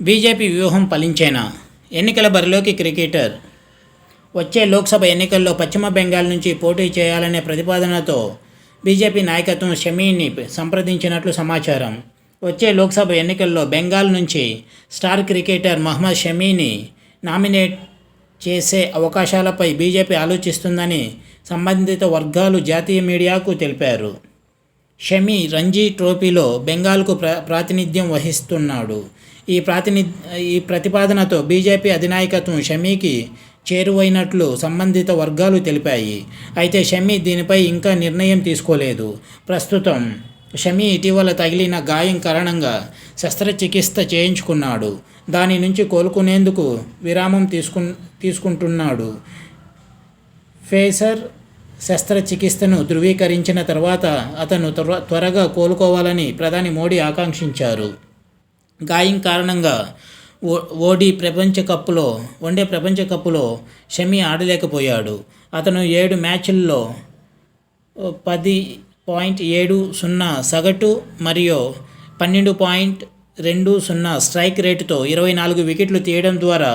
BJP వ్యూహం ఫలించేనా? ఎన్నికల బరిలోకి క్రికెటర్. వచ్చే లోక్సభ ఎన్నికల్లో పశ్చిమ బెంగాల్ నుంచి పోటీ చేయాలనే ప్రతిపాదనతో బీజేపీ నాయకత్వం షమీని సంప్రదించినట్లు సమాచారం. వచ్చే లోక్సభ ఎన్నికల్లో బెంగాల్ నుంచి స్టార్ క్రికెటర్ మహమ్మద్ షమీని నామినేట్ చేసే అవకాశాలపై బీజేపీ ఆలోచిస్తుందని సంబంధిత వర్గాలు జాతీయ మీడియాకు తెలిపారు. షమీ రంజీ ట్రోఫీలో బెంగాల్కు ప్రాతినిధ్యం వహిస్తున్నాడు. ఈ ప్రతిపాదనతో బీజేపీ అధినాయకత్వం షమీకి చేరువైనట్లు సంబంధిత వర్గాలు తెలిపాయి. అయితే షమీ దీనిపై ఇంకా నిర్ణయం తీసుకోలేదు. ప్రస్తుతం షమీ ఇటీవల తగిలిన గాయం కారణంగా శస్త్రచికిత్స చేయించుకున్నాడు. దాని నుంచి కోలుకునేందుకు విరామం తీసుకుంటున్నాడు. ఫేసర్ శస్త్రచికిత్సను ధృవీకరించిన తర్వాత అతను త్వరగా కోలుకోవాలని ప్రధాని మోడీ ఆకాంక్షించారు. గాయం కారణంగా వన్డే ప్రపంచ కప్లో షమీ ఆడలేకపోయాడు. అతను 7 మ్యాచ్ల్లో 10.70 సగటు మరియు 12.20 స్ట్రైక్ రేటుతో 24 వికెట్లు తీయడం ద్వారా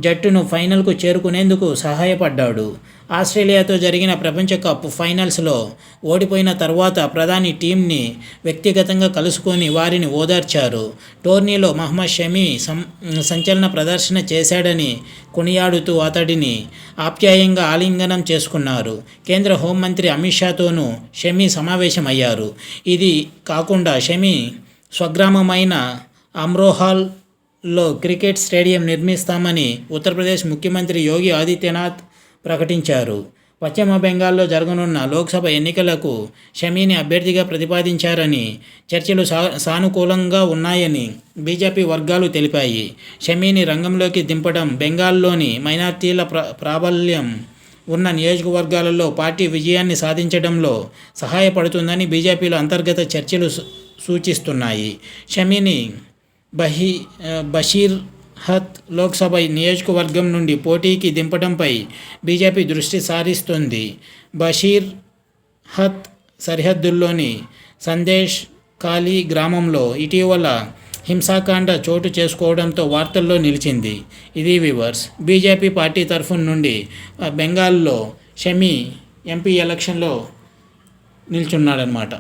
జట్టును ఫైనల్కు చేరుకునేందుకు సహాయపడ్డాడు. ఆస్ట్రేలియాతో జరిగిన ప్రపంచ కప్ ఫైనల్స్లో ఓడిపోయిన తర్వాత ప్రధాని టీంని వ్యక్తిగతంగా కలుసుకొని వారిని ఓదార్చారు. టోర్నీలో మహమ్మద్ షమీ సంచలన ప్రదర్శన చేశాడని కొనియాడుతూ అతడిని ఆప్యాయంగా ఆలింగనం చేసుకున్నారు. కేంద్ర హోంమంత్రి అమిత్ షాతోనూ షమీ సమావేశమయ్యారు. ఇది కాకుండా షమీ స్వగ్రామమైన అమ్రోహాలో క్రికెట్ స్టేడియం నిర్మిస్తామని ఉత్తరప్రదేశ్ ముఖ్యమంత్రి యోగి ఆదిత్యనాథ్ ప్రకటించారు. పశ్చిమ బెంగాల్లో జరగనున్న లోక్సభ ఎన్నికలకు షమీని అభ్యర్థిగా ప్రతిపాదించారని, చర్చలు సానుకూలంగా ఉన్నాయని బీజేపీ వర్గాలు తెలిపాయి. షమీని రంగంలోకి దింపడం బెంగాల్లోని మైనార్టీల ప్రాబల్యం ఉన్న నియోజకవర్గాలలో పార్టీ విజయాన్ని సాధించడంలో సహాయపడుతుందని బీజేపీలో అంతర్గత చర్చలు సూచిస్తున్నాయి. షమీని బషీర్హత్ లోక్సభ నియోజకవర్గం నుండి పోటీకి దింపడంపై బీజేపీ దృష్టి సారిస్తోంది. బషీర్హత్ సరిహద్దుల్లోని సందేశ్ ఖాళీ గ్రామంలో ఇటీవల హింసాకాండ చోటు చేసుకోవడంతో వార్తల్లో నిలిచింది. ఇది వ్యూవర్స్. బీజేపీ పార్టీ తరఫు నుండి బెంగాల్లో షమీ ఎంపీ ఎలక్షన్లో నిల్చున్నాడనమాట.